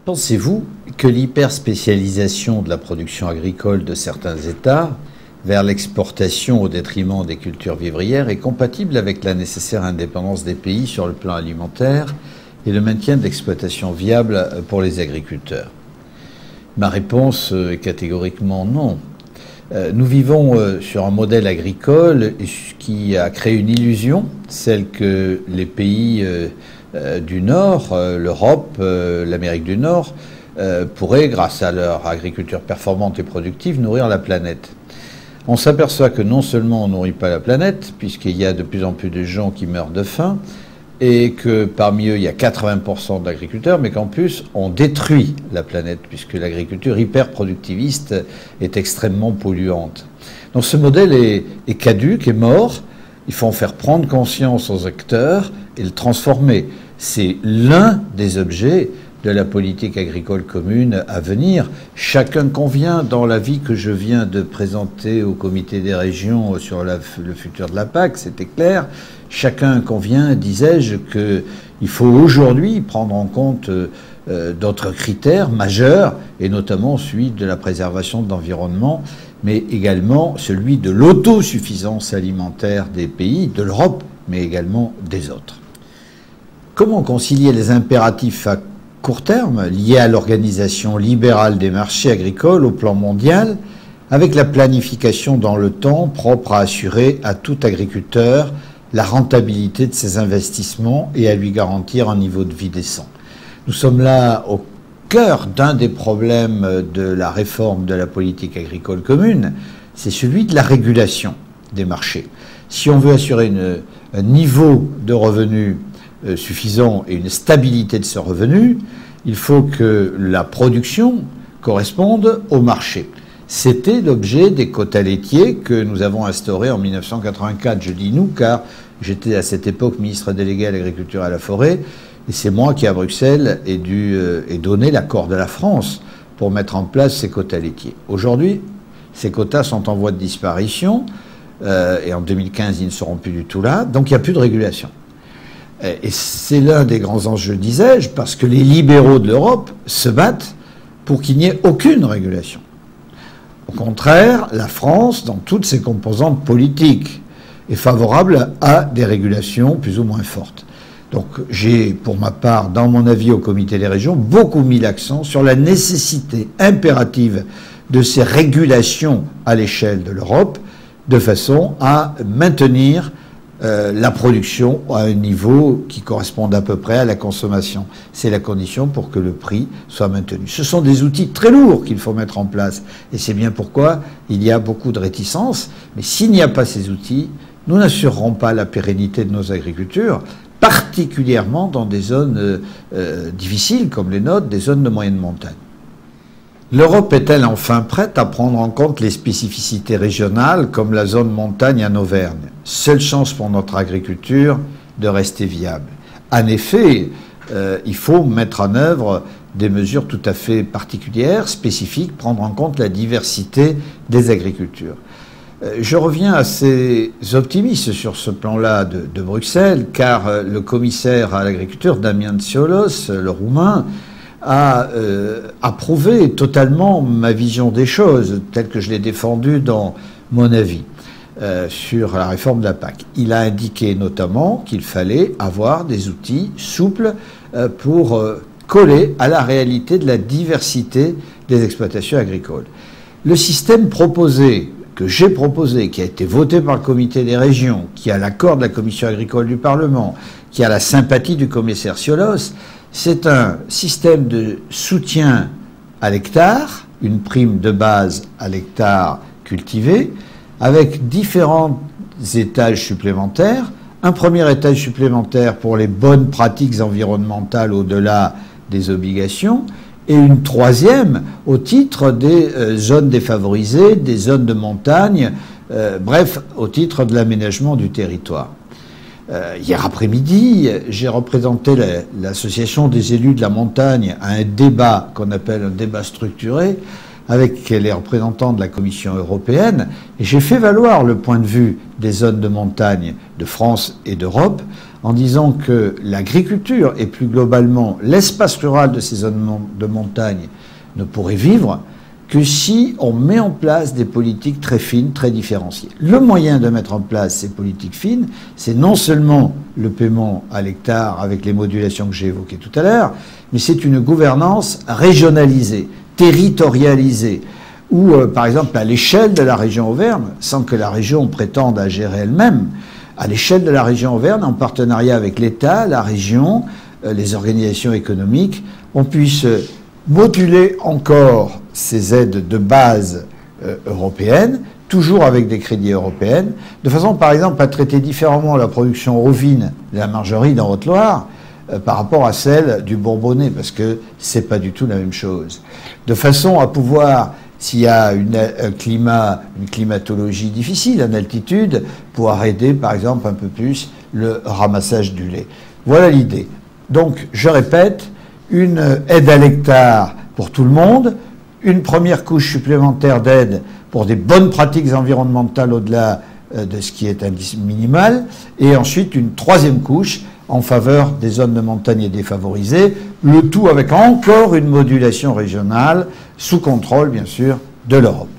Pensez-vous que l'hyperspécialisation de la production agricole de certains États vers l'exportation au détriment des cultures vivrières est compatible avec la nécessaire indépendance des pays sur le plan alimentaire et le maintien de l'exploitation viable pour les agriculteurs? Ma réponse est catégoriquement non. Nous vivons sur un modèle agricole qui a créé une illusion, celle que les pays du Nord, l'Europe, l'Amérique du Nord, pourraient, grâce à leur agriculture performante et productive, nourrir la planète. On s'aperçoit que non seulement on ne nourrit pas la planète, puisqu'il y a de plus en plus de gens qui meurent de faim, et que parmi eux, il y a 80% d'agriculteurs, mais qu'en plus, on détruit la planète, puisque l'agriculture hyper-productiviste est extrêmement polluante. Donc ce modèle est caduc, est mort. Il faut en faire prendre conscience aux acteurs et le transformer. C'est l'un des objets de la politique agricole commune à venir. Chacun convient, dans l'avis que je viens de présenter au comité des régions sur le futur de la PAC, c'était clair, chacun convient, disais-je, qu'il faut aujourd'hui prendre en compte d'autres critères majeurs, et notamment celui de la préservation de l'environnement, mais également celui de l'autosuffisance alimentaire des pays, de l'Europe, mais également des autres. Comment concilier les impératifs à court terme liés à l'organisation libérale des marchés agricoles au plan mondial avec la planification dans le temps propre à assurer à tout agriculteur la rentabilité de ses investissements et à lui garantir un niveau de vie décent? Nous sommes là au cœur d'un des problèmes de la réforme de la politique agricole commune, c'est celui de la régulation des marchés. Si on veut assurer un niveau de revenus suffisant et une stabilité de ce revenu, il faut que la production corresponde au marché. C'était l'objet des quotas laitiers que nous avons instaurés en 1984. Je dis nous car j'étais à cette époque ministre délégué à l'agriculture et à la forêt, et c'est moi qui, à Bruxelles, ai donné l'accord de la France pour mettre en place ces quotas laitiers. Aujourd'hui, ces quotas sont en voie de disparition, et en 2015, ils ne seront plus du tout là, donc il n'y a plus de régulation. Et c'est l'un des grands enjeux, disais-je, parce que les libéraux de l'Europe se battent pour qu'il n'y ait aucune régulation. Au contraire, la France, dans toutes ses composantes politiques, est favorable à des régulations plus ou moins fortes. Donc j'ai, pour ma part, dans mon avis au comité des régions, beaucoup mis l'accent sur la nécessité impérative de ces régulations à l'échelle de l'Europe, de façon à maintenir la production à un niveau qui corresponde à peu près à la consommation. C'est la condition pour que le prix soit maintenu. Ce sont des outils très lourds qu'il faut mettre en place. Et c'est bien pourquoi il y a beaucoup de réticences. Mais s'il n'y a pas ces outils, nous n'assurerons pas la pérennité de nos agricultures, particulièrement dans des zones difficiles comme les nôtres, des zones de moyenne montagne. L'Europe est-elle enfin prête à prendre en compte les spécificités régionales comme la zone montagne en Auvergne? Seule chance pour notre agriculture de rester viable. En effet, il faut mettre en œuvre des mesures tout à fait particulières, spécifiques, prendre en compte la diversité des agricultures. Je reviens assez optimiste sur ce plan-là de Bruxelles, car le commissaire à l'agriculture, Damian Ciolos, le Roumain, a approuvé totalement ma vision des choses, telle que je l'ai défendue dans mon avis sur la réforme de la PAC. Il a indiqué notamment qu'il fallait avoir des outils souples pour coller à la réalité de la diversité des exploitations agricoles. Le système proposé, que j'ai proposé, qui a été voté par le comité des régions, qui a l'accord de la commission agricole du Parlement, qui a la sympathie du commissaire Ciolos, c'est un système de soutien à l'hectare, une prime de base à l'hectare cultivé, avec différents étages supplémentaires. Un premier étage supplémentaire pour les bonnes pratiques environnementales au-delà des obligations, et une troisième au titre des zones défavorisées, des zones de montagne, bref, au titre de l'aménagement du territoire. Hier après-midi, j'ai représenté l'association des élus de la montagne à un débat qu'on appelle un débat structuré avec les représentants de la Commission européenne, et j'ai fait valoir le point de vue des zones de montagne de France et d'Europe en disant que l'agriculture et plus globalement l'espace rural de ces zones de montagne ne pourrait vivre que si on met en place des politiques très fines, très différenciées. Le moyen de mettre en place ces politiques fines, c'est non seulement le paiement à l'hectare avec les modulations que j'ai évoquées tout à l'heure, mais c'est une gouvernance régionalisée, territorialisée, où, par exemple, à l'échelle de la région Auvergne, sans que la région prétende à gérer elle-même, à l'échelle de la région Auvergne, en partenariat avec l'État, la région, les organisations économiques, on puisse moduler encore ces aides de base européennes, toujours avec des crédits européens, de façon, par exemple, à traiter différemment la production ovine de la margerie dans Haute-Loire par rapport à celle du Bourbonnais, parce que c'est pas du tout la même chose. De façon à pouvoir, s'il y a une climatologie difficile en altitude, pouvoir aider, par exemple, un peu plus le ramassage du lait. Voilà l'idée. Donc, je répète, une aide à l'hectare pour tout le monde, une première couche supplémentaire d'aide pour des bonnes pratiques environnementales au-delà de ce qui est indice minimal, et ensuite une troisième couche en faveur des zones de montagne défavorisées, le tout avec encore une modulation régionale, sous contrôle bien sûr de l'Europe.